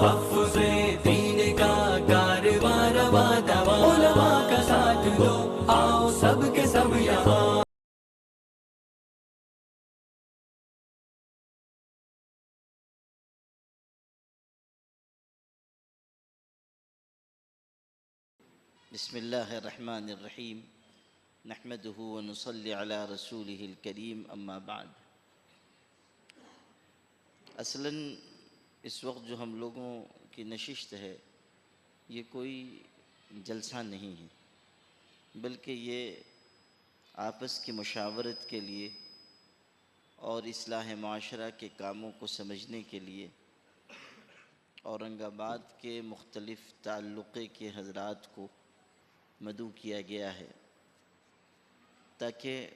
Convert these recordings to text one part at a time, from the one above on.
تحفظ دین کا کارواں رواں دواں، علماء کا ساتھ دو، آؤ سب کے سب یہاں۔ بسم اللہ الرحمن الرحیم، نحمدہ ونصلی علی رسولہ الکریم، اما بعد۔ اصلاً اس وقت جو ہم لوگوں کی نشست ہے یہ کوئی جلسہ نہیں ہے، بلکہ یہ آپس کی مشاورت کے لیے اور اصلاح معاشرہ کے کاموں کو سمجھنے کے لیے اورنگ آباد کے مختلف تعلقے کے حضرات کو مدعو کیا گیا ہے، تاکہ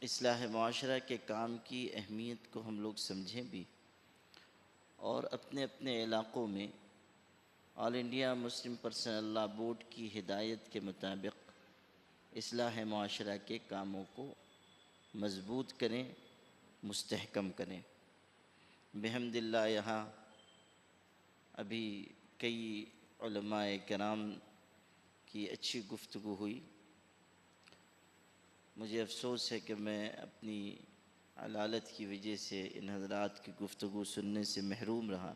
اصلاح معاشرہ کے کام کی اہمیت کو ہم لوگ سمجھیں بھی، اور اپنے اپنے علاقوں میں All India Muslim personal law board کی ہدایت کے مطابق اصلاح معاشرہ کے کاموں کو مضبوط کریں، مستحکم کریں۔ بحمد اللہ یہاں ابھی کئی علماء کرام کی اچھی گفتگو ہوئی۔ مجھے افسوس ہے کہ میں اپنی علالت کی وجہ سے ان حضرات کی گفتگو سننے سے محروم رہا،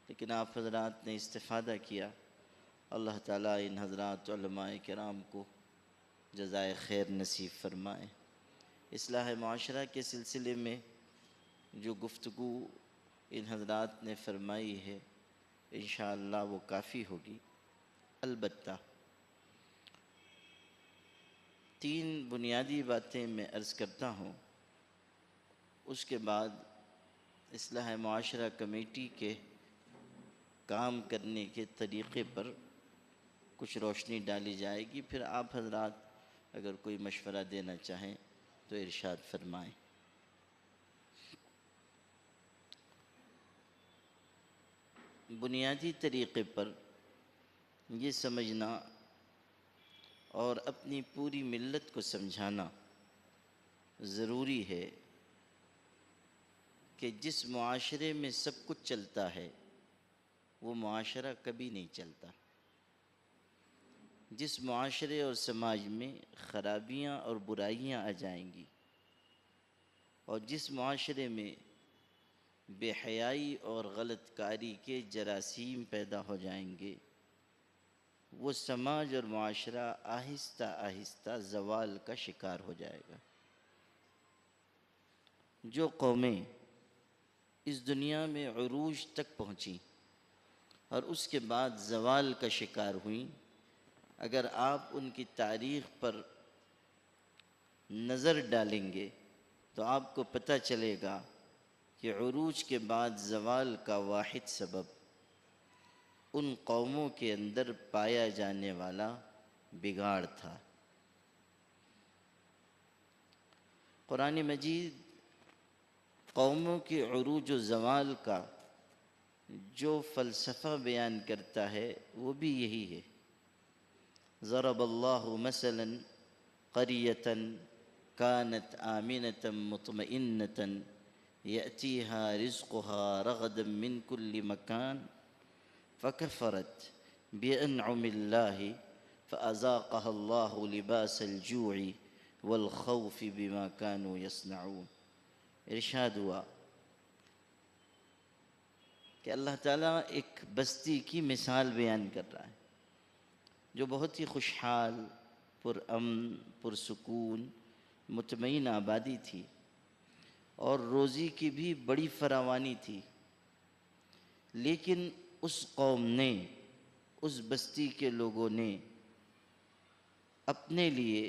لیکن آپ حضرات نے استفادہ کیا۔ اللہ تعالیٰ ان حضرات علماء کرام کو جزائے خیر نصیب فرمائے۔ اصلاح معاشرہ کے سلسلے میں جو گفتگو ان حضرات نے فرمائی ہے انشاءاللہ وہ کافی ہوگی۔ البتہ تین بنیادی باتیں میں عرض کرتا ہوں، اس کے بعد اصلاح معاشرہ کمیٹی کے کام کرنے کے طریقے پر کچھ روشنی ڈالی جائے گی، پھر آپ حضرات اگر کوئی مشورہ دینا چاہیں تو ارشاد فرمائیں۔ بنیادی طریقے پر یہ سمجھنا اور اپنی پوری ملت کو سمجھانا ضروری ہے کہ جس معاشرے میں سب کچھ چلتا ہے وہ معاشرہ کبھی نہیں چلتا۔ جس معاشرے اور سماج میں خرابیاں اور برائیاں آ جائیں گی، اور جس معاشرے میں بے حیائی اور غلط کاری کے جراثیم پیدا ہو جائیں گے، وہ سماج اور معاشرہ آہستہ آہستہ زوال کا شکار ہو جائے گا۔ جو قومیں اس دنیا میں عروج تک پہنچیں اور اس کے بعد زوال کا شکار ہوئیں، اگر آپ ان کی تاریخ پر نظر ڈالیں گے تو آپ کو پتہ چلے گا کہ عروج کے بعد زوال کا واحد سبب ان قوموں کے اندر پایا جانے والا بگاڑ تھا۔ قرآن مجید قوموں کے عروج و زوال کا جو فلسفہ بیان کرتا ہے وہ بھی یہی ہے۔ ضرب اللہ مثلا قریۃ کانت آمنۃ مطمئنۃ یأتیہا رزقها رغدا من کل مکان فکفرت بانعم اللہ فاذاقها اللہ لباس الجوع والخوف بما كانوا یصنعون۔ ارشاد ہوا کہ اللہ تعالیٰ ایک بستی کی مثال بیان کر رہا ہے جو بہت ہی خوشحال، پرامن، پرسکون، مطمئن آبادی تھی، اور روزی کی بھی بڑی فراوانی تھی، لیکن اس قوم نے، اس بستی کے لوگوں نے اپنے لیے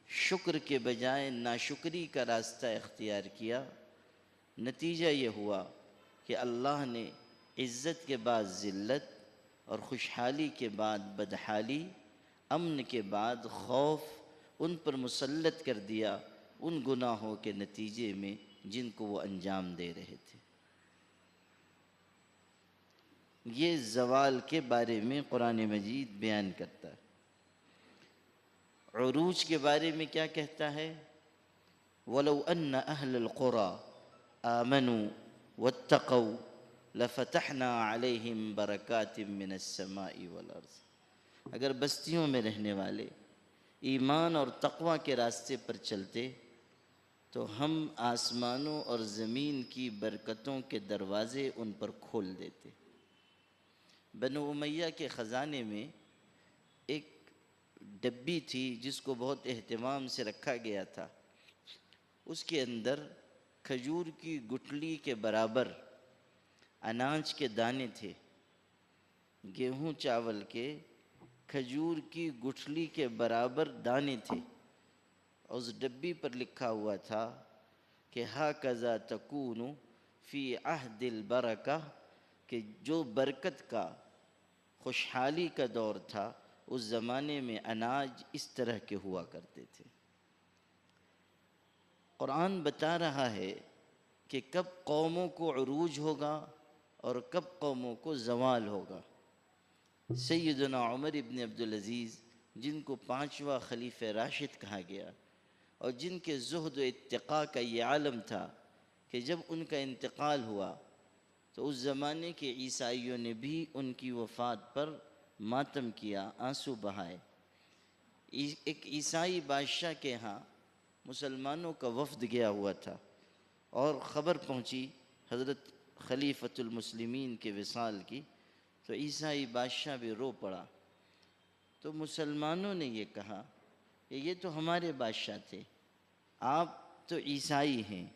شکر کے بجائے ناشکری کا راستہ اختیار کیا۔ نتیجہ یہ ہوا کہ اللہ نے عزت کے بعد ذلت، اور خوشحالی کے بعد بدحالی، امن کے بعد خوف ان پر مسلط کر دیا، ان گناہوں کے نتیجے میں جن کو وہ انجام دے رہے تھے۔ یہ زوال کے بارے میں قرآن مجید بیان کرتا ہے۔ عروج کے بارے میں کیا کہتا ہے؟ وَلَوْ أَنَّ أَهْلَ الْقُرَىٰ آمَنُوا وَاتَّقَوْا لفتحنا علیہم برکات من السماء والارض۔ اگر بستیوں میں رہنے والے ایمان اور تقوی کے راستے پر چلتے تو ہم آسمانوں اور زمین کی برکتوں کے دروازے ان پر کھول دیتے۔ بنو امیہ کے خزانے میں ایک ڈبی تھی جس کو بہت اہتمام سے رکھا گیا تھا، اس کے اندر کھجور کی گٹھلی کے برابر اناج کے دانے تھے، گیہوں چاول کے کھجور کی گٹھلی کے برابر دانے تھے۔ اس ڈبی پر لکھا ہوا تھا کہ ہاکذا تکون فی عہد البرکہ، کہ جو برکت کا، خوشحالی کا دور تھا، اس زمانے میں اناج اس طرح کے ہوا کرتے تھے۔ قرآن بتا رہا ہے کہ کب قوموں کو عروج ہوگا اور کب قوموں کو زوال ہوگا۔ سیدنا عمر ابن عبدالعزیز، جن کو 5واں خلیفہ راشد کہا گیا اور جن کے زہد و اتقاء کا یہ عالم تھا کہ جب ان کا انتقال ہوا تو اس زمانے کے عیسائیوں نے بھی ان کی وفات پر ماتم کیا، آنسو بہائے۔ ایک عیسائی بادشاہ کے ہاں مسلمانوں کا وفد گیا ہوا تھا اور خبر پہنچی حضرت خلیفۃ المسلمین کے وصال کی، تو عیسائی بادشاہ بھی رو پڑا۔ تو مسلمانوں نے یہ کہا کہ یہ تو ہمارے بادشاہ تھے، آپ تو عیسائی ہیں،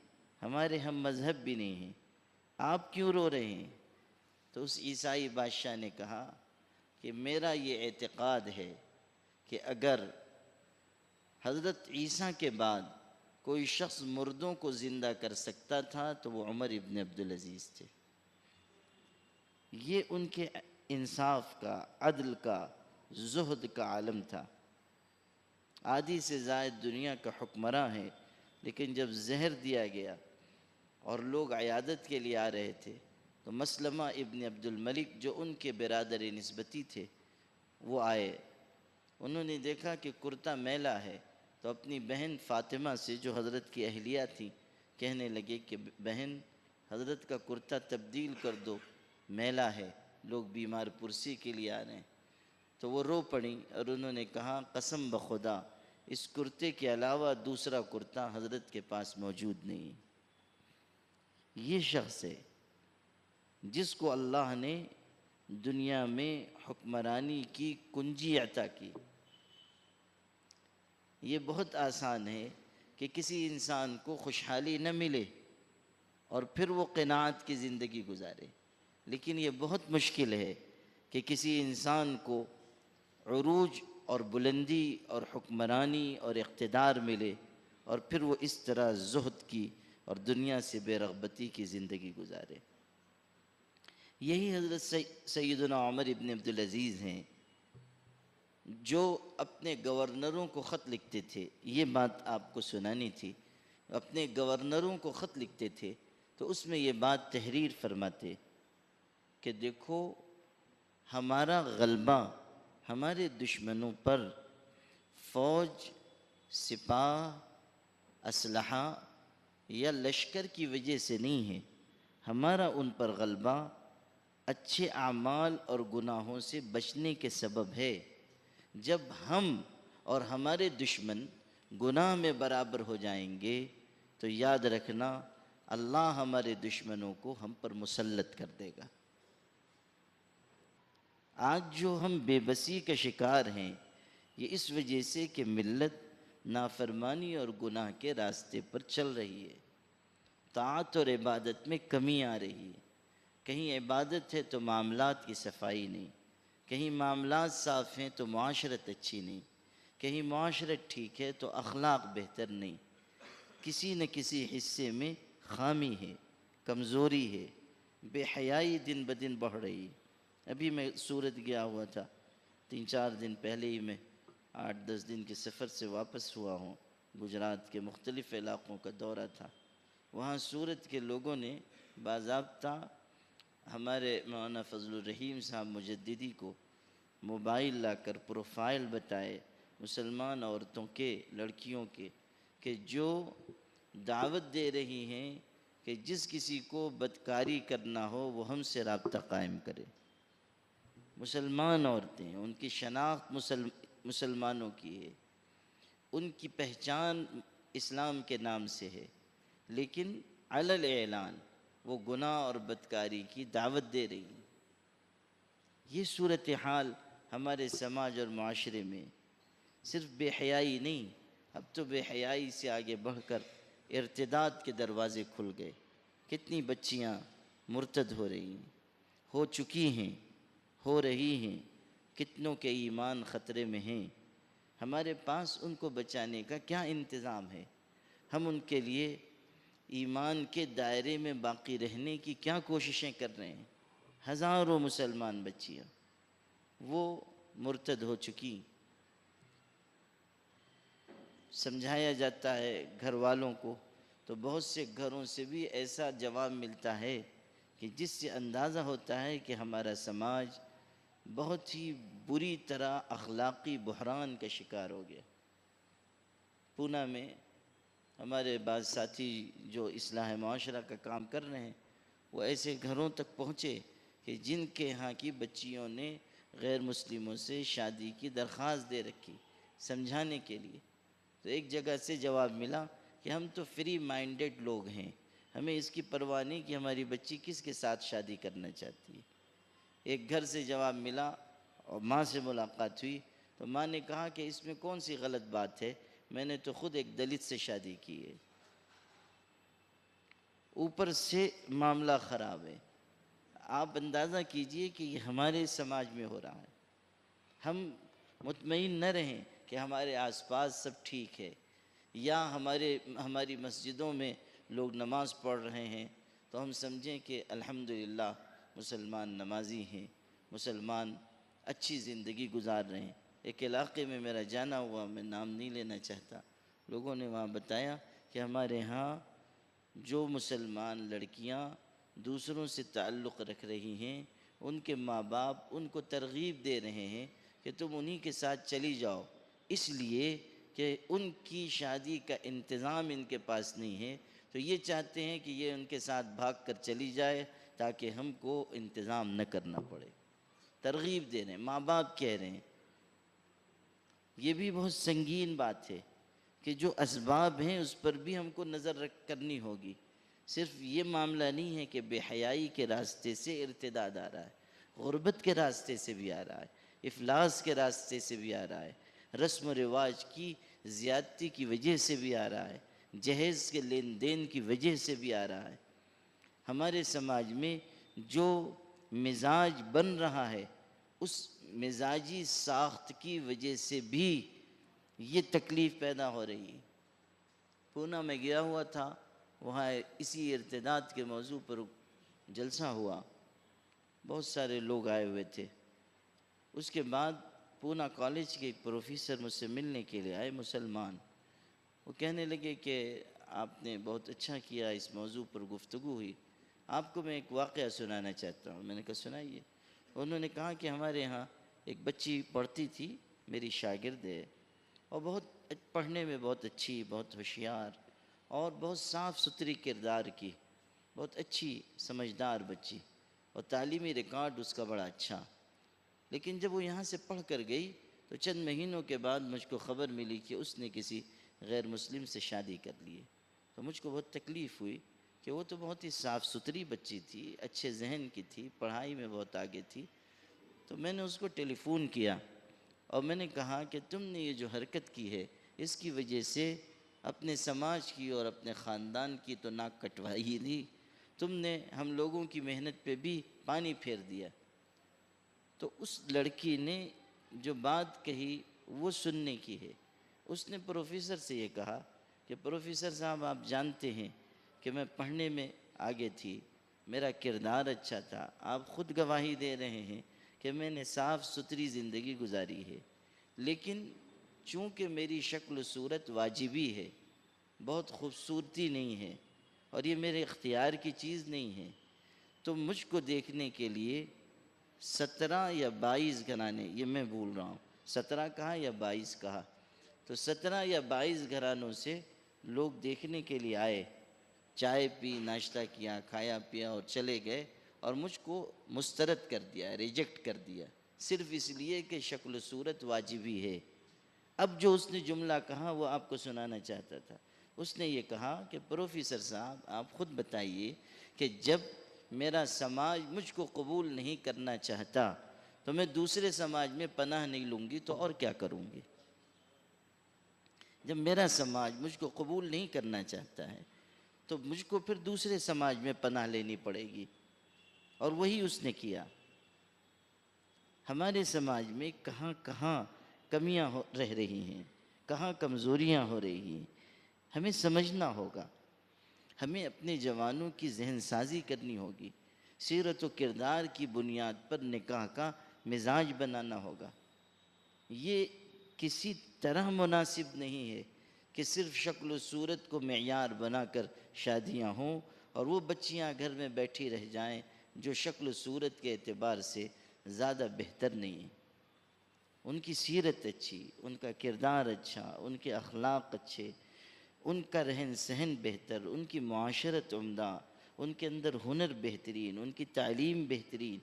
ہمارے ہم مذہب بھی نہیں ہیں، آپ کیوں رو رہے ہیں؟ تو اس عیسائی بادشاہ نے کہا کہ میرا یہ اعتقاد ہے کہ اگر حضرت عیسیٰ کے بعد کوئی شخص مردوں کو زندہ کر سکتا تھا تو وہ عمر ابن عبدالعزیز تھے۔ یہ ان کے انصاف کا، عدل کا، زہد کا عالم تھا۔ آدھی سے زائد دنیا کا حکمراں ہے، لیکن جب زہر دیا گیا اور لوگ عیادت کے لیے آ رہے تھے تو مسلمہ ابن عبد الملک جو ان کے برادر نسبتی تھے وہ آئے۔ انہوں نے دیکھا کہ کرتا میلا ہے تو اپنی بہن فاطمہ سے جو حضرت کی اہلیہ تھی کہنے لگے کہ بہن، حضرت کا کرتا تبدیل کر دو، میلا ہے، لوگ بیمار پرسی کے لیے آ رہے ہیں۔ تو وہ رو پڑیں اور انہوں نے کہا قسم بخدا اس کرتے کے علاوہ دوسرا کرتا حضرت کے پاس موجود نہیں۔ یہ شخص ہے جس کو اللہ نے دنیا میں حکمرانی کی کنجی عطا کی۔ یہ بہت آسان ہے کہ کسی انسان کو خوشحالی نہ ملے اور پھر وہ قناعت کی زندگی گزارے، لیکن یہ بہت مشکل ہے کہ کسی انسان کو عروج اور بلندی اور حکمرانی اور اقتدار ملے اور پھر وہ اس طرح زہد کی اور دنیا سے بے رغبتی کی زندگی گزارے۔ یہی حضرت سیدنا عمر ابن عبدالعزیز ہیں جو اپنے گورنروں کو خط لکھتے تھے۔ یہ بات آپ کو سنانی تھی۔ اپنے گورنروں کو خط لکھتے تھے تو اس میں یہ بات تحریر فرماتے کہ دیکھو ہمارا غلبہ ہمارے دشمنوں پر فوج، سپاہ، اسلحہ یا لشکر کی وجہ سے نہیں ہے، ہمارا ان پر غلبہ اچھے اعمال اور گناہوں سے بچنے کے سبب ہے۔ جب ہم اور ہمارے دشمن گناہ میں برابر ہو جائیں گے تو یاد رکھنا اللہ ہمارے دشمنوں کو ہم پر مسلط کر دے گا۔ آج جو ہم بے بسی کا شکار ہیں یہ اس وجہ سے کہ ملت نافرمانی اور گناہ کے راستے پر چل رہی ہے، طاعت اور عبادت میں کمی آ رہی ہے۔ کہیں عبادت ہے تو معاملات کی صفائی نہیں، کہیں معاملات صاف ہیں تو معاشرت اچھی نہیں، کہیں معاشرت ٹھیک ہے تو اخلاق بہتر نہیں، کسی نہ کسی حصے میں خامی ہے، کمزوری ہے، بے حیائی دن بدن بڑھ رہی ہے۔ ابھی میں سورت گیا ہوا تھا، 3-4 دن پہلے ہی میں 8-10 دن کے سفر سے واپس ہوا ہوں۔ گجرات کے مختلف علاقوں کا دورہ تھا، وہاں سورت کے لوگوں نے باضابطہ ہمارے مولانا فضل الرحیم صاحب مجددی کو موبائل لا کر پروفائل بتائے مسلمان عورتوں کے، لڑکیوں کے، کہ جو دعوت دے رہی ہیں کہ جس کسی کو بدکاری کرنا ہو وہ ہم سے رابطہ قائم کرے۔ مسلمان عورتیں، ان کی شناخت مسلمانوں کی ہے، ان کی پہچان اسلام کے نام سے ہے، لیکن علی الاعلان وہ گناہ اور بدکاری کی دعوت دے رہی ہیں۔ یہ صورتحال ہمارے سماج اور معاشرے میں صرف بے حیائی نہیں، اب تو بے حیائی سے آگے بڑھ کر ارتداد کے دروازے کھل گئے۔ کتنی بچیاں مرتد ہو رہی ہیں، ہو چکی ہیں، ہو رہی ہیں، کتنوں کے ایمان خطرے میں ہیں۔ ہمارے پاس ان کو بچانے کا کیا انتظام ہے؟ ہم ان کے لیے ایمان کے دائرے میں باقی رہنے کی کیا کوششیں کر رہے ہیں؟ ہزاروں مسلمان بچیاں وہ مرتد ہو چکی، سمجھایا جاتا ہے گھر والوں کو تو بہت سے گھروں سے بھی ایسا جواب ملتا ہے کہ جس سے اندازہ ہوتا ہے کہ ہمارا سماج بہت ہی بری طرح اخلاقی بحران کا شکار ہو گیا۔ پونا میں ہمارے بعض ساتھی جو اصلاح معاشرہ کا کام کر رہے ہیں وہ ایسے گھروں تک پہنچے کہ جن کے ہاں کی بچیوں نے غیر مسلموں سے شادی کی درخواست دے رکھی سمجھانے کے لیے، تو ایک جگہ سے جواب ملا کہ ہم تو فری مائنڈڈ لوگ ہیں، ہمیں اس کی پرواہ نہیں کہ ہماری بچی کس کے ساتھ شادی کرنا چاہتی ہے۔ ایک گھر سے جواب ملا اور ماں سے ملاقات ہوئی تو ماں نے کہا کہ اس میں کون سی غلط بات ہے، میں نے تو خود ایک دلت سے شادی کی ہے۔ اوپر سے معاملہ خراب ہے۔ آپ اندازہ کیجئے کہ یہ ہمارے سماج میں ہو رہا ہے۔ ہم مطمئن نہ رہیں کہ ہمارے آس پاس سب ٹھیک ہے، یا ہماری مسجدوں میں لوگ نماز پڑھ رہے ہیں تو ہم سمجھیں کہ الحمدللہ مسلمان نمازی ہیں، مسلمان اچھی زندگی گزار رہے ہیں۔ ایک علاقے میں میرا جانا ہوا، میں نام نہیں لینا چاہتا، لوگوں نے وہاں بتایا کہ ہمارے ہاں جو مسلمان لڑکیاں دوسروں سے تعلق رکھ رہی ہیں ان کے ماں باپ ان کو ترغیب دے رہے ہیں کہ تم انہی کے ساتھ چلی جاؤ، اس لیے کہ ان کی شادی کا انتظام ان کے پاس نہیں ہے، تو یہ چاہتے ہیں کہ یہ ان کے ساتھ بھاگ کر چلی جائے تاکہ ہم کو انتظام نہ کرنا پڑے۔ ترغیب دے رہے ہیں، ماں باپ کہہ رہے ہیں۔ یہ بھی بہت سنگین بات ہے کہ جو اسباب ہیں اس پر بھی ہم کو نظر رکھ کرنی ہوگی۔ صرف یہ معاملہ نہیں ہے کہ بے حیائی کے راستے سے ارتداد آ رہا ہے، غربت کے راستے سے بھی آ رہا ہے، افلاس کے راستے سے بھی آ رہا ہے، رسم و رواج کی زیادتی کی وجہ سے بھی آ رہا ہے، جہیز کے لین دین کی وجہ سے بھی آ رہا ہے۔ ہمارے سماج میں جو مزاج بن رہا ہے اس مزاجی ساخت کی وجہ سے بھی یہ تکلیف پیدا ہو رہی ہے۔ پونا میں گیا ہوا تھا، وہاں اسی ارتداد کے موضوع پر جلسہ ہوا، بہت سارے لوگ آئے ہوئے تھے۔ اس کے بعد پونا کالج کے ایک پروفیسر مجھ سے ملنے کے لیے آئے، مسلمان۔ وہ کہنے لگے کہ آپ نے بہت اچھا کیا، اس موضوع پر گفتگو ہوئی، آپ کو میں ایک واقعہ سنانا چاہتا ہوں۔ میں نے کہا سنائیے۔ انہوں نے کہا کہ ہمارے ہاں ایک بچی پڑھتی تھی، میری شاگرد ہے، اور بہت پڑھنے میں بہت اچھی، بہت ہوشیار اور بہت صاف ستھری کردار کی، بہت اچھی سمجھدار بچی، اور تعلیمی ریکارڈ اس کا بڑا اچھا۔ لیکن جب وہ یہاں سے پڑھ کر گئی تو چند مہینوں کے بعد مجھ کو خبر ملی کہ اس نے کسی غیر مسلم سے شادی کر لی ہے۔ تو مجھ کو بہت تکلیف ہوئی کہ وہ تو بہت ہی صاف ستھری بچی تھی، اچھے ذہن کی تھی، پڑھائی میں بہت آگے تھی۔ تو میں نے اس کو ٹیلی فون کیا اور میں نے کہا کہ تم نے یہ جو حرکت کی ہے اس کی وجہ سے اپنے سماج کی اور اپنے خاندان کی تو ناک کٹوائی ہی نہیں، تم نے ہم لوگوں کی محنت پہ بھی پانی پھیر دیا۔ تو اس لڑکی نے جو بات کہی وہ سننے کی ہے۔ اس نے پروفیسر سے یہ کہا کہ پروفیسر صاحب آپ جانتے ہیں کہ میں پڑھنے میں آگے تھی، میرا کردار اچھا تھا، آپ خود گواہی دے رہے ہیں کہ میں نے صاف ستھری زندگی گزاری ہے، لیکن چونکہ میری شکل و صورت واجبی ہے، بہت خوبصورتی نہیں ہے اور یہ میرے اختیار کی چیز نہیں ہے، تو مجھ کو دیکھنے کے لیے 17 یا 22 گھرانے، یہ میں بول رہا ہوں، 17 کہا یا 22 کہا، تو 17 یا 22 گھرانوں سے لوگ دیکھنے کے لیے آئے، چائے پی، ناشتہ کیا، کھایا پیا اور چلے گئے اور مجھ کو مسترد کر دیا، ریجیکٹ کر دیا، صرف اس لیے کہ شکل و صورت واجبی ہے۔ اب جو اس نے جملہ کہا وہ آپ کو سنانا چاہتا تھا۔ اس نے یہ کہا کہ پروفیسر صاحب آپ خود بتائیے کہ جب میرا سماج مجھ کو قبول نہیں کرنا چاہتا تو میں دوسرے سماج میں پناہ نہیں لوں گی تو اور کیا کروں گی؟ جب میرا سماج مجھ کو قبول نہیں کرنا چاہتا ہے تو مجھ کو پھر دوسرے سماج میں پناہ لینی پڑے گی، اور وہی اس نے کیا۔ ہمارے سماج میں کہاں کہاں کمیاں رہ رہی ہیں، کہاں کمزوریاں ہو رہی ہیں، ہمیں سمجھنا ہوگا۔ ہمیں اپنے جوانوں کی ذہن سازی کرنی ہوگی، سیرت و کردار کی بنیاد پر نکاح کا مزاج بنانا ہوگا۔ یہ کسی طرح مناسب نہیں ہے کہ صرف شکل و صورت کو معیار بنا کر شادیاں ہوں اور وہ بچیاں گھر میں بیٹھی رہ جائیں جو شکل و صورت کے اعتبار سے زیادہ بہتر نہیں ہیں۔ ان کی سیرت اچھی، ان کا کردار اچھا، ان کے اخلاق اچھے، ان کا رہن سہن بہتر، ان کی معاشرت عمدہ، ان کے اندر ہنر بہترین، ان کی تعلیم بہترین،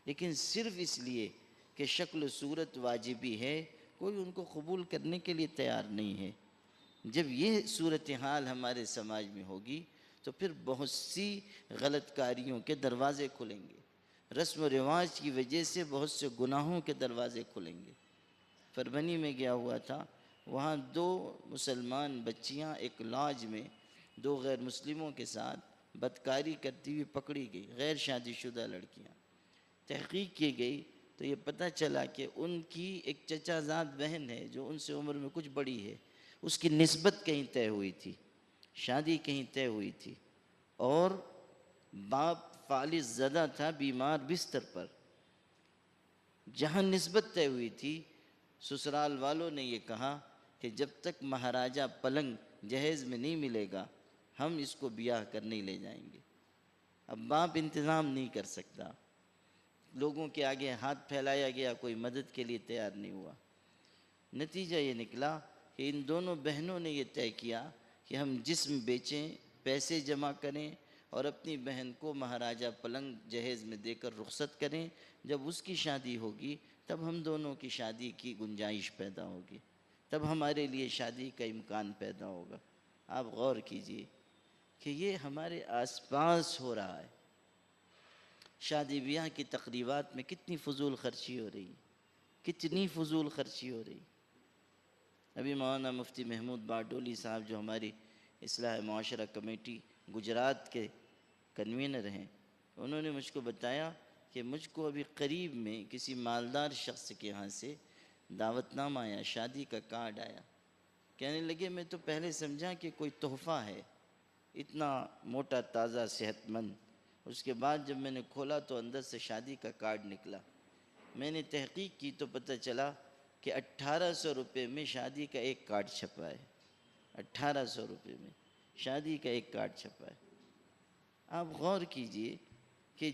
لیکن صرف اس لیے کہ شکل و صورت واجبی ہے کوئی ان کو قبول کرنے کے لیے تیار نہیں ہے۔ جب یہ صورتحال ہمارے سماج میں ہوگی تو پھر بہت سی غلط کاریوں کے دروازے کھلیں گے، رسم و رواج کی وجہ سے بہت سے گناہوں کے دروازے کھلیں گے۔ فربنی میں گیا ہوا تھا، وہاں 2 مسلمان بچیاں ایک لاج میں 2 غیر مسلموں کے ساتھ بدکاری کرتی ہوئی پکڑی گئی، غیر شادی شدہ لڑکیاں۔ تحقیق کی گئی تو یہ پتہ چلا کہ ان کی ایک چچا زاد بہن ہے جو ان سے عمر میں کچھ بڑی ہے، اس کی نسبت کہیں طے ہوئی تھی، شادی کہیں طے ہوئی تھی، اور باپ فالج زدہ تھا، بیمار بستر پر۔ جہاں نسبت طے ہوئی تھی، سسرال والوں نے یہ کہا کہ جب تک مہاراجہ پلنگ جہیز میں نہیں ملے گا ہم اس کو بیاہ کرنے لے جائیں گے۔ اب باپ انتظام نہیں کر سکتا، لوگوں کے آگے ہاتھ پھیلایا گیا، کوئی مدد کے لیے تیار نہیں ہوا۔ نتیجہ یہ نکلا کہ ان دونوں بہنوں نے یہ طے کیا کہ ہم جسم بیچیں، پیسے جمع کریں اور اپنی بہن کو مہاراجہ پلنگ جہیز میں دے کر رخصت کریں۔ جب اس کی شادی ہوگی تب ہم دونوں کی شادی کی گنجائش پیدا ہوگی، تب ہمارے لیے شادی کا امکان پیدا ہوگا۔ آپ غور کیجئے کہ یہ ہمارے آس پاس ہو رہا ہے۔ شادی بیاہ کی تقریبات میں کتنی فضول خرچی ہو رہی، کتنی فضول خرچی ہو رہی۔ ابھی مولانا مفتی محمود باڈولی صاحب جو ہماری اصلاح معاشرہ کمیٹی گجرات کے کنوینر ہیں، انہوں نے مجھ کو بتایا کہ مجھ کو ابھی قریب میں کسی مالدار شخص کے ہاں سے دعوت نامہ آیا، شادی کا کارڈ آیا۔ کہنے لگے میں تو پہلے سمجھا کہ کوئی تحفہ ہے، اتنا موٹا تازہ صحت مند، اس کے بعد جب میں نے کھولا تو اندر سے شادی کا کارڈ نکلا۔ میں نے تحقیق کی تو پتہ چلا کہ 1800 روپے میں شادی کا ایک کارڈ چھپا ہے، 1800 روپے میں شادی کا ایک کارڈ چھپا ہے۔ آپ غور کیجئے کہ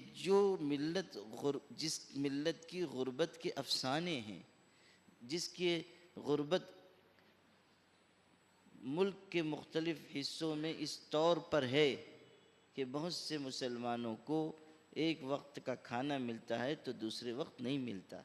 جس ملت کی غربت کے افسانے ہیں، جس کے غربت ملک کے مختلف حصوں میں اس طور پر ہے کہ بہت سے مسلمانوں کو ایک وقت کا کھانا ملتا ہے تو دوسرے وقت نہیں ملتا۔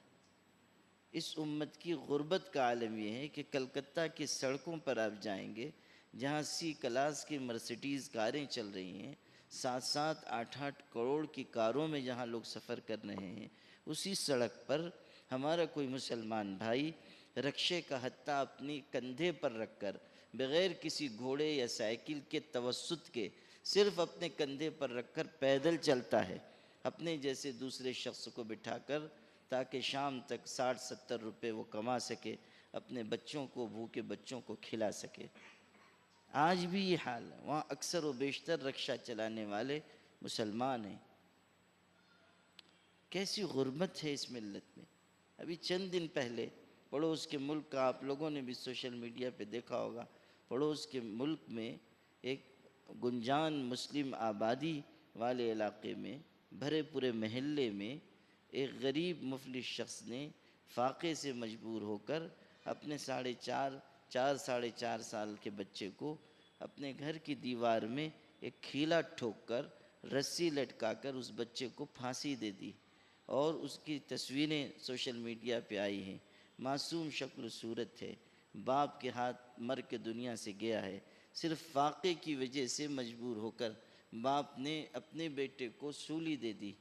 اس امت کی غربت کا عالم یہ ہے کہ کلکتہ کی سڑکوں پر آپ جائیں گے جہاں سی کلاس کی مرسیڈیز کاریں چل رہی ہیں، 7-7 8-8 کروڑ کی کاروں میں جہاں لوگ سفر کر رہے ہیں، اسی سڑک پر ہمارا کوئی مسلمان بھائی رکشے کا ہتھا اپنی کندھے پر رکھ کر بغیر کسی گھوڑے یا سائیکل کے توسط کے صرف اپنے کندھے پر رکھ کر پیدل چلتا ہے، اپنے جیسے دوسرے شخص کو بٹھا کر، تاکہ شام تک 60-70 روپے وہ کما سکے، اپنے بچوں کو، بھوکے بچوں کو کھلا سکے۔ آج بھی یہ حال ہے، وہاں اکثر و بیشتر رکشہ چلانے والے مسلمان ہیں۔ کیسی غربت ہے اس ملت میں۔ ابھی چند دن پہلے پڑوس کے ملک کا، آپ لوگوں نے بھی سوشل میڈیا پہ دیکھا ہوگا، پڑوس کے ملک میں ایک گنجان مسلم آبادی والے علاقے میں، بھرے پورے محلے میں ایک غریب مفلس شخص نے فاقے سے مجبور ہو کر اپنے 4.5 سال کے بچے کو اپنے گھر کی دیوار میں ایک کھیلا ٹھوک کر رسی لٹکا کر اس بچے کو پھانسی دے دی، اور اس کی تصویریں سوشل میڈیا پہ آئی ہیں۔ معصوم شکل و صورت ہے، باپ کے ہاتھ مر کے دنیا سے گیا ہے، صرف فاقے کی وجہ سے مجبور ہو کر باپ نے اپنے بیٹے کو سولی دے دی۔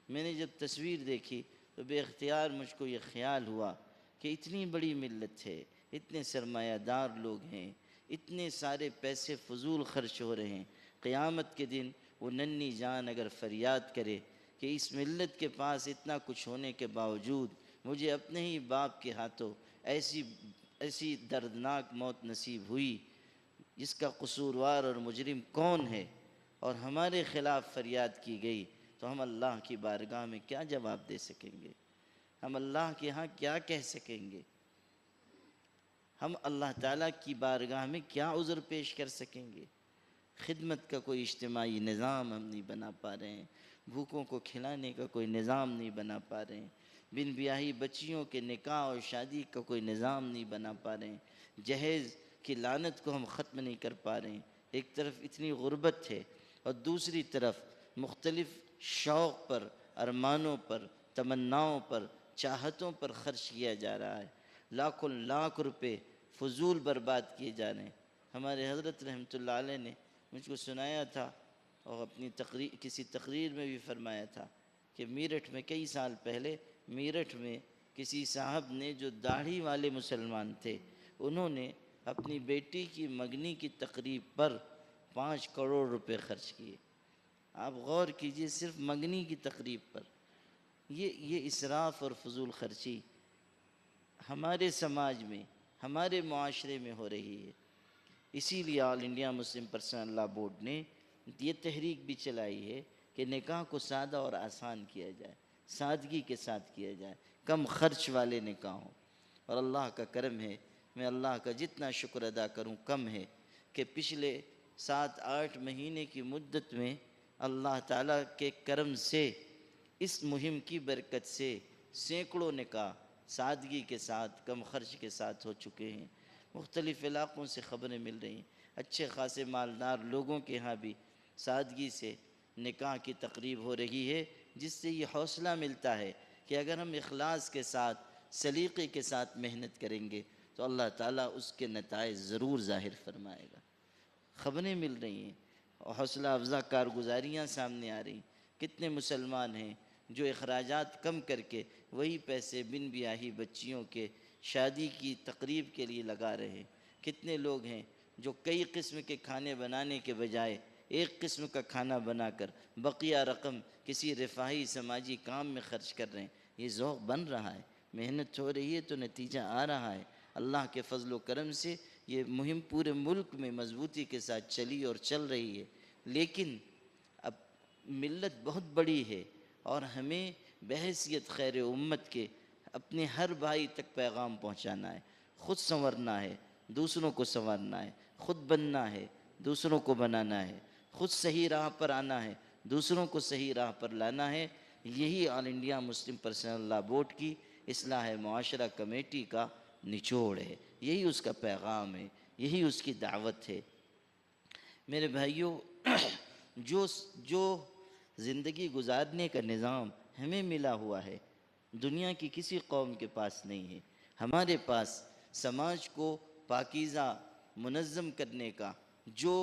میں نے جب تصویر دیکھی تو بے اختیار مجھ کو یہ خیال ہوا کہ اتنی بڑی ملت ہے، اتنے سرمایہ دار لوگ ہیں، اتنے سارے پیسے فضول خرچ ہو رہے ہیں، قیامت کے دن وہ ننھی جان اگر فریاد کرے کہ اس ملت کے پاس اتنا کچھ ہونے کے باوجود مجھے اپنے ہی باپ کے ہاتھوں ایسی دردناک موت نصیب ہوئی، جس کا قصوروار اور مجرم کون ہے، اور ہمارے خلاف فریاد کی گئی، تو ہم اللہ کی بارگاہ میں کیا جواب دے سکیں گے؟ ہم اللہ کے ہاں کیا کہہ سکیں گے؟ ہم اللہ تعالیٰ کی بارگاہ میں کیا عذر پیش کر سکیں گے؟ خدمت کا کوئی اجتماعی نظام ہم نہیں بنا پا رہے ہیں، بھوکوں کو کھلانے کا کوئی نظام نہیں بنا پا رہے ہیں، بن بیاہی بچیوں کے نکاح اور شادی کا کوئی نظام نہیں بنا پا رہے ہیں، جہیز کی لعنت کو ہم ختم نہیں کر پا رہے ہیں۔ ایک طرف اتنی غربت ہے اور دوسری طرف مختلف شوق پر، ارمانوں پر، تمناؤں پر، چاہتوں پر خرچ کیا جا رہا ہے، لاکھوں لاکھ روپے فضول برباد کیے جا رہے ہیں۔ ہمارے حضرت رحمۃ اللہ علیہ نے مجھ کو سنایا تھا، اور اپنی کسی تقریر میں بھی فرمایا تھا کہ میرٹھ میں کئی سال پہلے میرٹھ میں کسی صاحب نے، جو داڑھی والے مسلمان تھے، انہوں نے اپنی بیٹی کی منگنی کی تقریب پر 5 کروڑ روپے خرچ کیے۔ آپ غور کیجئے، صرف منگنی کی تقریب پر۔ یہ اسراف اور فضول خرچی ہمارے سماج میں، ہمارے معاشرے میں ہو رہی ہے۔ اسی لیے All India Muslim personal law Board نے یہ تحریک بھی چلائی ہے کہ نکاح کو سادہ اور آسان کیا جائے، سادگی کے ساتھ کیا جائے، کم خرچ والے نکاح ہوں۔ اور اللہ کا کرم ہے، میں اللہ کا جتنا شکر ادا کروں کم ہے، کہ پچھلے 7-8 مہینے کی مدت میں اللہ تعالیٰ کے کرم سے، اس مہم کی برکت سے سینکڑوں نکاح سادگی کے ساتھ، کم خرچ کے ساتھ ہو چکے ہیں۔ مختلف علاقوں سے خبریں مل رہی ہیں، اچھے خاصے مالدار لوگوں کے ہاں بھی سادگی سے نکاح کی تقریب ہو رہی ہے، جس سے یہ حوصلہ ملتا ہے کہ اگر ہم اخلاص کے ساتھ، سلیقے کے ساتھ محنت کریں گے تو اللہ تعالیٰ اس کے نتائج ضرور ظاہر فرمائے گا۔ خبریں مل رہی ہیں اور حوصلہ افزا کارگزاریاں سامنے آ رہی ہیں۔ کتنے مسلمان ہیں جو اخراجات کم کر کے وہی پیسے بن بیاہی بچیوں کے شادی کی تقریب کے لیے لگا رہے ہیں۔ کتنے لوگ ہیں جو کئی قسم کے کھانے بنانے کے بجائے ایک قسم کا کھانا بنا کر بقیہ رقم کسی رفاہی سماجی کام میں خرچ کر رہے ہیں۔ یہ ذوق بن رہا ہے، محنت ہو رہی ہے تو نتیجہ آ رہا ہے۔ اللہ کے فضل و کرم سے یہ مہم پورے ملک میں مضبوطی کے ساتھ چلی اور چل رہی ہے۔ لیکن اب ملت بہت بڑی ہے، اور ہمیں بحیثیت خیر امت کے اپنے ہر بھائی تک پیغام پہنچانا ہے، خود سنورنا ہے، دوسروں کو سنورنا ہے، خود بننا ہے، دوسروں کو بنانا ہے، خود صحیح راہ پر آنا ہے، دوسروں کو صحیح راہ پر لانا ہے۔ یہی All India Muslim personal law board کی اصلاح معاشرہ کمیٹی کا نچوڑ ہے، یہی اس کا پیغام ہے، یہی اس کی دعوت ہے۔ میرے بھائیوں، جو زندگی گزارنے کا نظام ہمیں ملا ہوا ہے، دنیا کی کسی قوم کے پاس نہیں ہے۔ ہمارے پاس سماج کو پاکیزہ منظم کرنے کا جو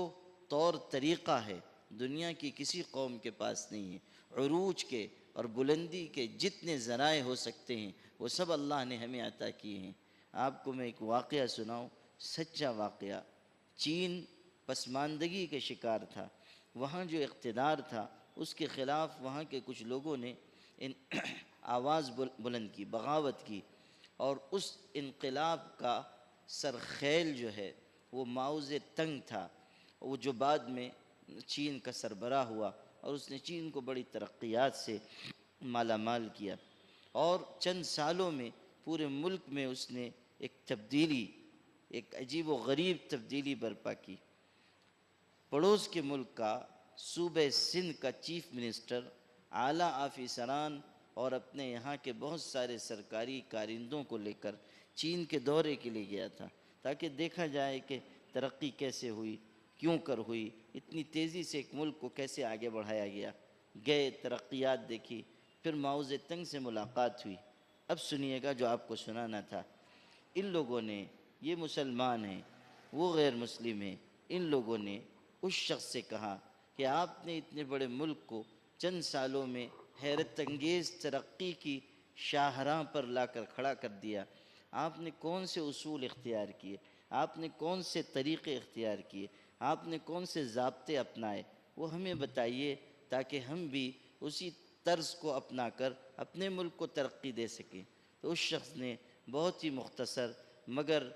طور طریقہ ہے، دنیا کی کسی قوم کے پاس نہیں ہے۔ عروج کے اور بلندی کے جتنے ذرائع ہو سکتے ہیں، وہ سب اللہ نے ہمیں عطا کیے ہیں۔ آپ کو میں ایک واقعہ سناؤں، سچا واقعہ۔ چین پسماندگی کے شکار تھا، وہاں جو اقتدار تھا اس کے خلاف وہاں کے کچھ لوگوں نے آواز بلند کی، بغاوت کی، اور اس انقلاب کا سرخیل جو ہے وہ ماؤ تنگ تھا، وہ جو بعد میں چین کا سربراہ ہوا، اور اس نے چین کو بڑی ترقیات سے مالا مال کیا، اور چند سالوں میں پورے ملک میں اس نے ایک تبدیلی، ایک عجیب و غریب تبدیلی برپا کی۔ پڑوس کے ملک کا صوبہ سندھ کا چیف منسٹر، اعلیٰ آفیسران اور اپنے یہاں کے بہت سارے سرکاری کارندوں کو لے کر چین کے دورے کے لیے گیا تھا، تاکہ دیکھا جائے کہ ترقی کیسے ہوئی، کیوں کر ہوئی، اتنی تیزی سے ایک ملک کو کیسے آگے بڑھایا گیا، گئے ترقیات دیکھی، پھر ماؤ زیدنگ سے ملاقات ہوئی۔ اب سنیے گا جو آپ کو سنانا تھا۔ ان لوگوں نے، یہ مسلمان ہیں وہ غیر مسلم ہیں، ان لوگوں نے اس شخص سے کہا کہ آپ نے اتنے بڑے ملک کو چند سالوں میں حیرت انگیز ترقی کی شاہراہ پر لا کر کھڑا کر دیا، آپ نے کون سے اصول اختیار کیے، آپ نے کون سے طریقے اختیار کیے، آپ نے کون سے ضابطے اپنائے، وہ ہمیں بتائیے تاکہ ہم بھی اسی طرز کو اپنا کر اپنے ملک کو ترقی دے سکیں۔ تو اس شخص نے بہت ہی مختصر مگر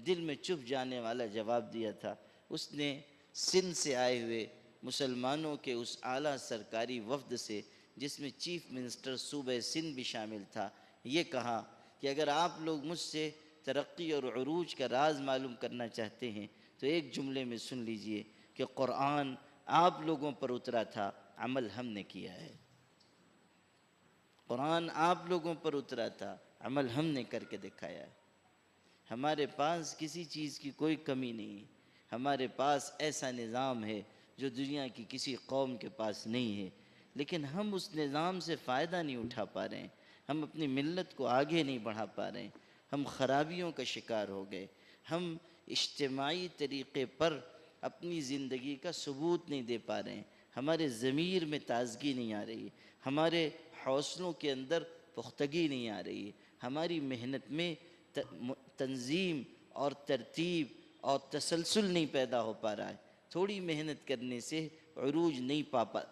دل میں چبھ جانے والا جواب دیا تھا۔ اس نے سندھ سے آئے ہوئے مسلمانوں کے اس اعلیٰ سرکاری وفد سے، جس میں چیف منسٹر صوبہ سندھ بھی شامل تھا، یہ کہا کہ اگر آپ لوگ مجھ سے ترقی اور عروج کا راز معلوم کرنا چاہتے ہیں تو ایک جملے میں سن لیجئے کہ قرآن آپ لوگوں پر اترا تھا، عمل ہم نے کیا ہے۔ قرآن آپ لوگوں پر اترا تھا، عمل ہم نے کر کے دکھایا ہے۔ ہمارے پاس کسی چیز کی کوئی کمی نہیں ہے، ہمارے پاس ایسا نظام ہے جو دنیا کی کسی قوم کے پاس نہیں ہے، لیکن ہم اس نظام سے فائدہ نہیں اٹھا پا رہے ہیں، ہم اپنی ملت کو آگے نہیں بڑھا پا رہے ہیں، ہم خرابیوں کا شکار ہو گئے، ہم اجتماعی طریقے پر اپنی زندگی کا ثبوت نہیں دے پا رہے ہیں، ہمارے ضمیر میں تازگی نہیں آ رہی ہے، ہمارے حوصلوں کے اندر پختگی نہیں آ رہی ہے، ہماری محنت میں تنظیم اور ترتیب اور تسلسل نہیں پیدا ہو پا رہا ہے۔ تھوڑی محنت کرنے سے عروج نہیں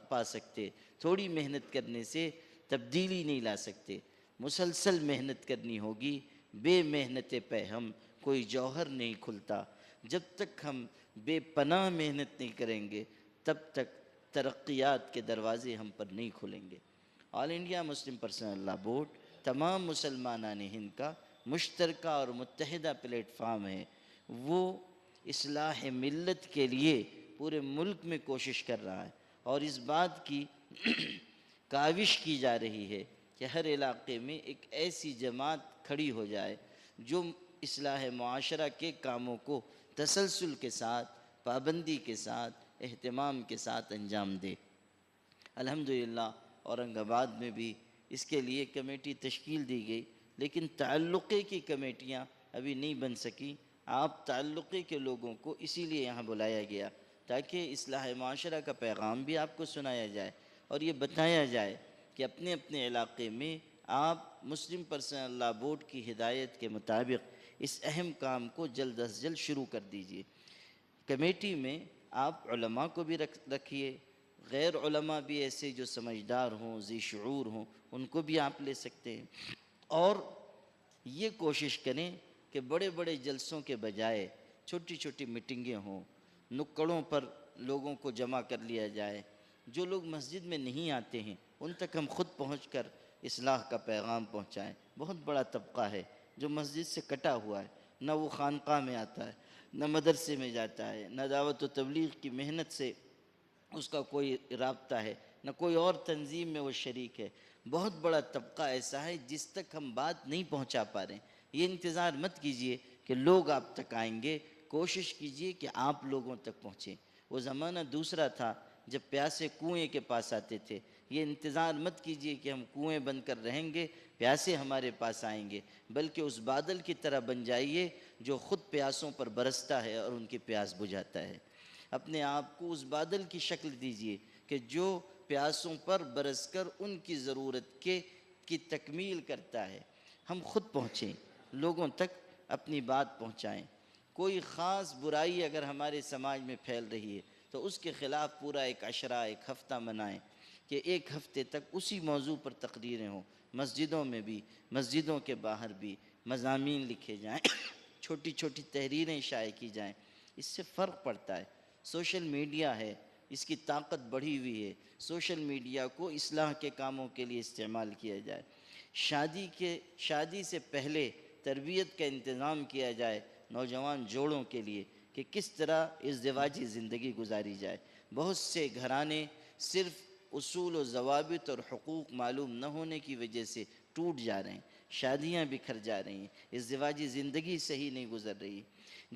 پا سکتے، تھوڑی محنت کرنے سے تبدیلی نہیں لا سکتے، مسلسل محنت کرنی ہوگی، بے محنت پہ ہم کوئی جوہر نہیں کھلتا۔ جب تک ہم بے پناہ محنت نہیں کریں گے تب تک ترقیات کے دروازے ہم پر نہیں کھلیں گے۔ All India Muslim personal law Board تمام مسلمانان ہند کا مشترکہ اور متحدہ پلیٹ فارم ہے، وہ اصلاح ملت کے لیے پورے ملک میں کوشش کر رہا ہے، اور اس بات کی کاوش کی جا رہی ہے کہ ہر علاقے میں ایک ایسی جماعت کھڑی ہو جائے جو اصلاح معاشرہ کے کاموں کو تسلسل کے ساتھ، پابندی کے ساتھ، اہتمام کے ساتھ انجام دے۔ الحمدللہ اورنگ آباد میں بھی اس کے لیے کمیٹی تشکیل دی گئی، لیکن تعلقے کی کمیٹیاں ابھی نہیں بن سکیں۔ آپ تعلقے کے لوگوں کو اسی لیے یہاں بلایا گیا تاکہ اصلاح معاشرہ کا پیغام بھی آپ کو سنایا جائے اور یہ بتایا جائے کہ اپنے اپنے علاقے میں آپ مسلم پرسنل لاء بورڈ کی ہدایت کے مطابق اس اہم کام کو جلد از جلد شروع کر دیجیے۔ کمیٹی میں آپ علماء کو بھی رکھیے، غیر علماء بھی ایسے جو سمجھدار ہوں، ذی شعور ہوں، ان کو بھی آپ لے سکتے ہیں، اور یہ کوشش کریں کہ بڑے بڑے جلسوں کے بجائے چھوٹی چھوٹی میٹنگیں ہوں، نکڑوں پر لوگوں کو جمع کر لیا جائے، جو لوگ مسجد میں نہیں آتے ہیں ان تک ہم خود پہنچ کر اصلاح کا پیغام پہنچائیں۔ بہت بڑا طبقہ ہے جو مسجد سے کٹا ہوا ہے، نہ وہ خانقاہ میں آتا ہے، نہ مدرسے میں جاتا ہے، نہ دعوت و تبلیغ کی محنت سے اس کا کوئی رابطہ ہے، نہ کوئی اور تنظیم میں وہ شریک ہے۔ بہت بڑا طبقہ ایسا ہے جس تک ہم بات نہیں پہنچا پا رہے ہیں۔ یہ انتظار مت کیجئے کہ لوگ آپ تک آئیں گے، کوشش کیجئے کہ آپ لوگوں تک پہنچیں۔ وہ زمانہ دوسرا تھا جب پیاسے کنویں کے پاس آتے تھے۔ یہ انتظار مت کیجئے کہ ہم کنویں بن کر رہیں گے، پیاسے ہمارے پاس آئیں گے، بلکہ اس بادل کی طرح بن جائیے جو خود پیاسوں پر برستا ہے اور ان کی پیاس بجھاتا ہے۔ اپنے آپ کو اس بادل کی شکل دیجئے کہ جو پیاسوں پر برس کر ان کی ضرورت کی تکمیل کرتا ہے۔ ہم خود پہنچیں، لوگوں تک اپنی بات پہنچائیں۔ کوئی خاص برائی اگر ہمارے سماج میں پھیل رہی ہے تو اس کے خلاف پورا ایک عشرہ، ایک ہفتہ منائیں کہ ایک ہفتے تک اسی موضوع پر تقریریں ہوں، مسجدوں میں بھی، مسجدوں کے باہر بھی مضامین لکھے جائیں، چھوٹی چھوٹی تحریریں شائع کی جائیں۔ اس سے فرق پڑتا ہے۔ سوشل میڈیا ہے، اس کی طاقت بڑھی ہوئی ہے، سوشل میڈیا کو اصلاح کے کاموں کے لیے استعمال کیا جائے۔ شادی سے پہلے تربیت کا انتظام کیا جائے نوجوان جوڑوں کے لیے کہ کس طرح ازدواجی زندگی گزاری جائے۔ بہت سے گھرانے صرف اصول و ضوابط اور حقوق معلوم نہ ہونے کی وجہ سے ٹوٹ جا رہے ہیں، شادیاں بکھر جا رہی ہیں، ازدواجی زندگی صحیح نہیں گزر رہی۔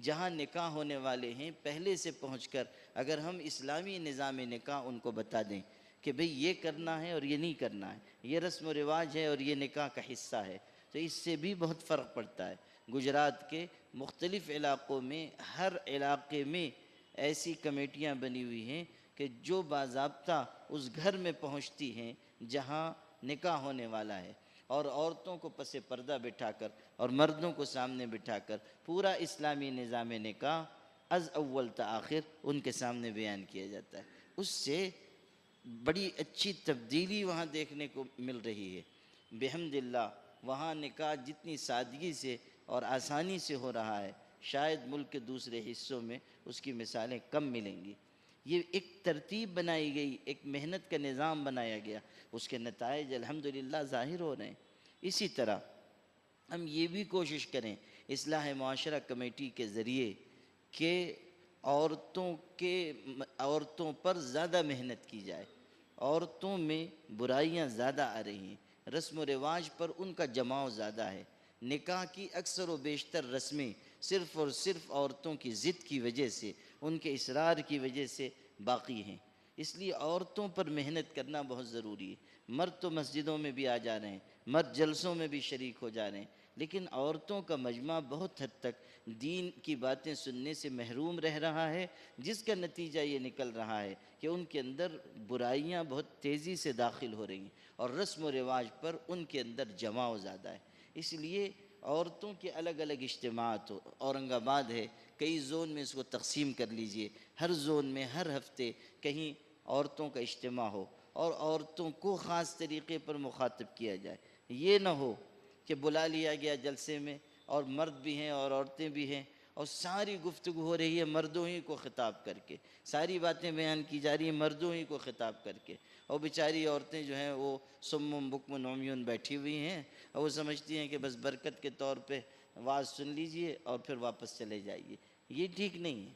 جہاں نکاح ہونے والے ہیں پہلے سے پہنچ کر اگر ہم اسلامی نظام نکاح ان کو بتا دیں کہ بھئی یہ کرنا ہے اور یہ نہیں کرنا ہے، یہ رسم و رواج ہے اور یہ نکاح کا حصہ ہے، تو اس سے بھی بہت فرق پڑتا ہے۔ گجرات کے مختلف علاقوں میں ہر علاقے میں ایسی کمیٹیاں بنی ہوئی ہیں کہ جو باضابطہ اس گھر میں پہنچتی ہیں جہاں نکاح ہونے والا ہے، اور عورتوں کو پس پردہ بٹھا کر اور مردوں کو سامنے بٹھا کر پورا اسلامی نظام نکاح از اول تا آخر ان کے سامنے بیان کیا جاتا ہے۔ اس سے بڑی اچھی تبدیلی وہاں دیکھنے کو مل رہی ہے بحمد اللہ۔ وہاں نکاح جتنی سادگی سے اور آسانی سے ہو رہا ہے شاید ملک کے دوسرے حصوں میں اس کی مثالیں کم ملیں گی۔ یہ ایک ترتیب بنائی گئی، ایک محنت کا نظام بنایا گیا، اس کے نتائج الحمدللہ ظاہر ہو رہے ہیں۔ اسی طرح ہم یہ بھی کوشش کریں اصلاح معاشرہ کمیٹی کے ذریعے کہ عورتوں پر زیادہ محنت کی جائے۔ عورتوں میں برائیاں زیادہ آ رہی ہیں، رسم و رواج پر ان کا جماؤ زیادہ ہے۔ نکاح کی اکثر و بیشتر رسمیں صرف اور صرف عورتوں کی ضد کی وجہ سے، ان کے اصرار کی وجہ سے باقی ہیں۔ اس لیے عورتوں پر محنت کرنا بہت ضروری ہے۔ مرد تو مسجدوں میں بھی آ جا رہے ہیں، مرد جلسوں میں بھی شریک ہو جا رہے ہیں، لیکن عورتوں کا مجمع بہت حد تک دین کی باتیں سننے سے محروم رہ رہا ہے، جس کا نتیجہ یہ نکل رہا ہے کہ ان کے اندر برائیاں بہت تیزی سے داخل ہو رہی ہیں اور رسم و رواج پر ان کے اندر جماؤ زیادہ ہے۔ اس لیے عورتوں کے الگ الگ اجتماعات ہو، اورنگ آباد ہے، کئی زون میں اس کو تقسیم کر لیجئے، ہر زون میں ہر ہفتے کہیں عورتوں کا اجتماع ہو اور عورتوں کو خاص طریقے پر مخاطب کیا جائے۔ یہ نہ ہو کہ بلا لیا گیا جلسے میں اور مرد بھی ہیں اور عورتیں بھی ہیں اور ساری گفتگو ہو رہی ہے مردوں ہی کو خطاب کر کے، ساری باتیں بیان کی جا رہی ہیں مردوں ہی کو خطاب کر کے، اور بیچاری عورتیں جو ہیں وہ صم بکم عمیون بیٹھی ہوئی ہیں اور وہ سمجھتی ہیں کہ بس برکت کے طور پہ واعظ سن لیجئے اور پھر واپس چلے جائیے۔ یہ ٹھیک نہیں ہے۔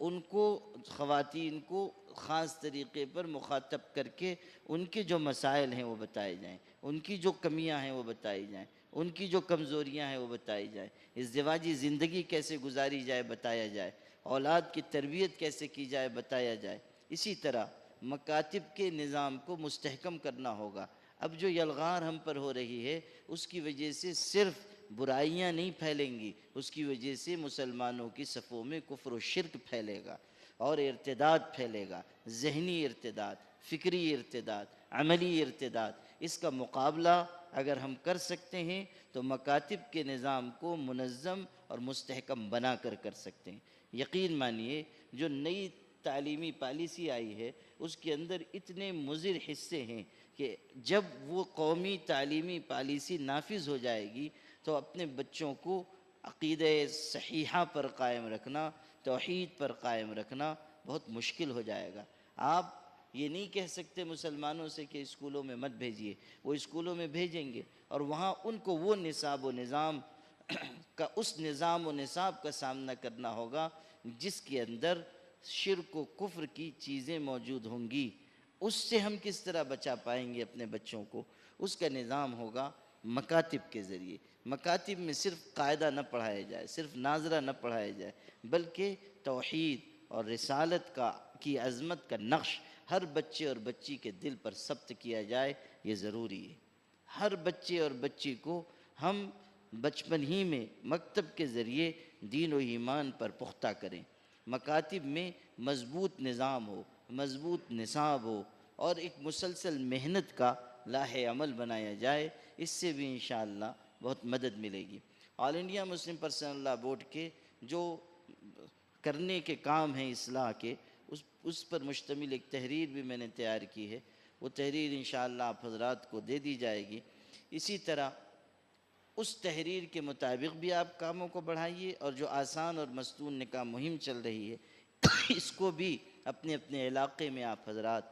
ان کو، خواتین کو خاص طریقے پر مخاطب کر کے ان کے جو مسائل ہیں وہ بتائے جائیں، ان کی جو کمیاں ہیں وہ بتائی جائیں، ان کی جو کمزوریاں ہیں وہ بتائی جائیں، ازدواجی زندگی کیسے گزاری جائے بتایا جائے، اولاد کی تربیت کیسے کی جائے بتایا جائے۔ اسی طرح مکاتب کے نظام کو مستحکم کرنا ہوگا۔ اب جو یلغار ہم پر ہو رہی ہے اس کی وجہ سے صرف برائیاں نہیں پھیلیں گی، اس کی وجہ سے مسلمانوں کی صفوں میں کفر و شرک پھیلے گا اور ارتداد پھیلے گا، ذہنی ارتداد، فکری ارتداد، عملی ارتداد۔ اس کا مقابلہ اگر ہم کر سکتے ہیں تو مکاتب کے نظام کو منظم اور مستحکم بنا کر سکتے ہیں۔ یقین مانیے جو نئی تعلیمی پالیسی آئی ہے اس کے اندر اتنے مضر حصے ہیں کہ جب وہ قومی تعلیمی پالیسی نافذ ہو جائے گی تو اپنے بچوں کو عقیدہ صحیحہ پر قائم رکھنا، توحید پر قائم رکھنا بہت مشکل ہو جائے گا۔ آپ یہ نہیں کہہ سکتے مسلمانوں سے کہ اسکولوں میں مت بھیجیے، وہ اسکولوں میں بھیجیں گے اور وہاں ان کو وہ نصاب و نظام کا، اس نظام و نصاب کا سامنا کرنا ہوگا جس کے اندر شرک و کفر کی چیزیں موجود ہوں گی۔ اس سے ہم کس طرح بچا پائیں گے اپنے بچوں کو؟ اس کا نظام ہوگا مکاتب کے ذریعے۔ مکاتب میں صرف قاعدہ نہ پڑھایا جائے، صرف ناظرہ نہ پڑھایا جائے، بلکہ توحید اور رسالت کی عظمت کا نقش ہر بچے اور بچی کے دل پر ثبت کیا جائے، یہ ضروری ہے۔ ہر بچے اور بچی کو ہم بچپن ہی میں مکتب کے ذریعے دین و ایمان پر پختہ کریں، مکاتب میں مضبوط نظام ہو، مضبوط نصاب ہو اور ایک مسلسل محنت کا لاہ عمل بنایا جائے۔ اس سے بھی انشاءاللہ بہت مدد ملے گی۔ All India Muslim personal law Board کے جو کرنے کے کام ہیں اصلاح کے، اس پر مشتمل ایک تحریر بھی میں نے تیار کی ہے، وہ تحریر انشاءاللہ آپ حضرات کو دے دی جائے گی۔ اسی طرح اس تحریر کے مطابق بھی آپ کاموں کو بڑھائیے اور جو آسان اور مستون نکاح مہم چل رہی ہے اس کو بھی اپنے اپنے علاقے میں آپ حضرات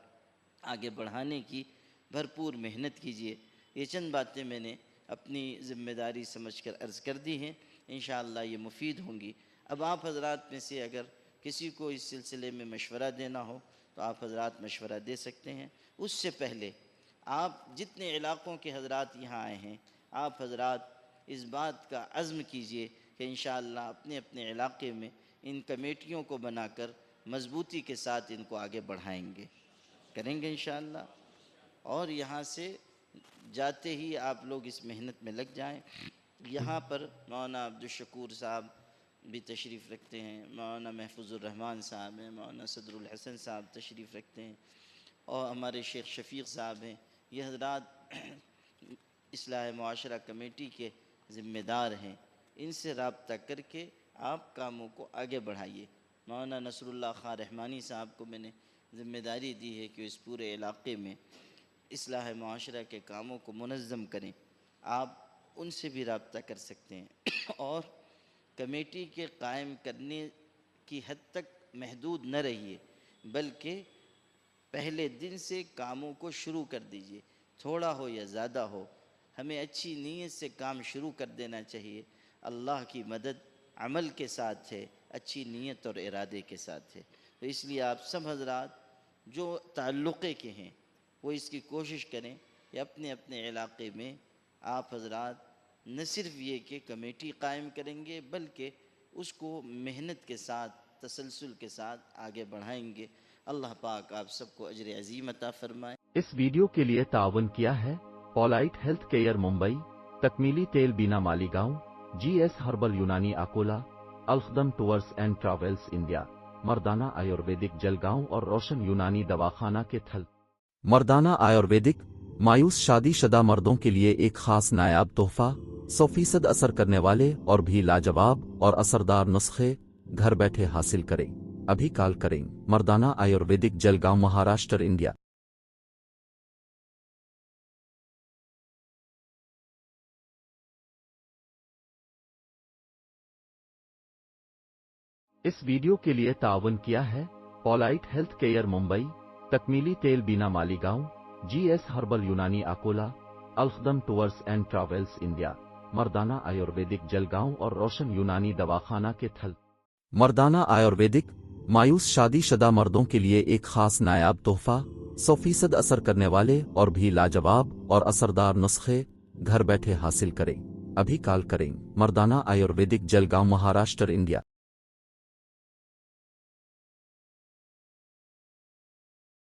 آگے بڑھانے کی بھرپور محنت کیجیے۔ یہ چند باتیں میں نے اپنی ذمہ داری سمجھ کر عرض کر دی ہیں، انشاءاللہ یہ مفید ہوں گی۔ اب آپ حضرات میں سے اگر کسی کو اس سلسلے میں مشورہ دینا ہو تو آپ حضرات مشورہ دے سکتے ہیں۔ اس سے پہلے آپ جتنے علاقوں کے حضرات یہاں آئے ہیں، آپ حضرات اس بات کا عزم کیجئے کہ انشاءاللہ اپنے اپنے علاقے میں ان کمیٹیوں کو بنا کر مضبوطی کے ساتھ ان کو آگے بڑھائیں گے، کریں گے انشاءاللہ۔ اور یہاں سے جاتے ہی آپ لوگ اس محنت میں لگ جائیں۔ یہاں پر مولانا عبدالشکور صاحب بھی تشریف رکھتے ہیں، مولانا محفوظ الرحمن صاحب ہیں، مولانا صدر الحسن صاحب تشریف رکھتے ہیں، اور ہمارے شیخ شفیق صاحب ہیں۔ یہ حضرات اصلاح معاشرہ کمیٹی کے ذمہ دار ہیں، ان سے رابطہ کر کے آپ کاموں کو آگے بڑھائیے۔ مولانا نصر اللہ خان رحمانی صاحب کو میں نے ذمہ داری دی ہے کہ اس پورے علاقے میں اصلاح معاشرہ کے کاموں کو منظم کریں، آپ ان سے بھی رابطہ کر سکتے ہیں۔ اور کمیٹی کے قائم کرنے کی حد تک محدود نہ رہیے، بلکہ پہلے دن سے کاموں کو شروع کر دیجئے، تھوڑا ہو یا زیادہ ہو، ہمیں اچھی نیت سے کام شروع کر دینا چاہیے۔ اللہ کی مدد عمل کے ساتھ ہے، اچھی نیت اور ارادے کے ساتھ ہے۔ تو اس لیے آپ سب حضرات جو تعلقے کے ہیں وہ اس کی کوشش کریں کہ اپنے اپنے علاقے میں آپ حضرات نہ صرف یہ کہ کمیٹی قائم کریں گے، بلکہ اس کو محنت کے ساتھ تسلسل کے ساتھ آگے بڑھائیں گے۔ اللہ پاک آپ سب کو اجر عظیم عطا فرمائے۔ اس ویڈیو کے لیے تعاون کیا ہے پولائٹ ہیلتھ کیئر ممبئی، تکمیلی تیل بینا Malegaon, G S herbal Unani Akola, الخدم ٹورز اینڈ ٹریولز انڈیا، مردانہ آیورویدک جلگاؤں اور روشن یونانی دواخانہ کے تھل۔ مردانہ آیورویدک مایوس شادی شدہ مردوں کے لیے ایک خاص نایاب تحفہ، 100% اثر کرنے والے اور بھی لاجواب اور اثردار نسخے گھر بیٹھے حاصل کریں۔ ابھی کال کریں۔ مردانہ آیورویدک جلگاؤں، مہاراشٹر، انڈیا۔ اس ویڈیو کے لیے تعاون کیا ہے پولائٹ ہیلتھ کیئر ممبئی، تکمیلی تیل بینا Malegaon, G S herbal Unani Akola, الخدم ٹورز اینڈ ٹریولز انڈیا، مردانہ آیورویدک جلگاؤں اور روشن یونانی دواخانہ کے تھل۔ مردانہ آیورویدک مایوس شادی شدہ مردوں کے لیے ایک خاص نایاب تحفہ، 100% اثر کرنے والے اور بھی لاجواب اور اثردار نسخے گھر بیٹھے حاصل کریں۔ ابھی کال کریں۔ مردانہ آیورویدک جلگاؤں، مہاراشٹر، انڈیا۔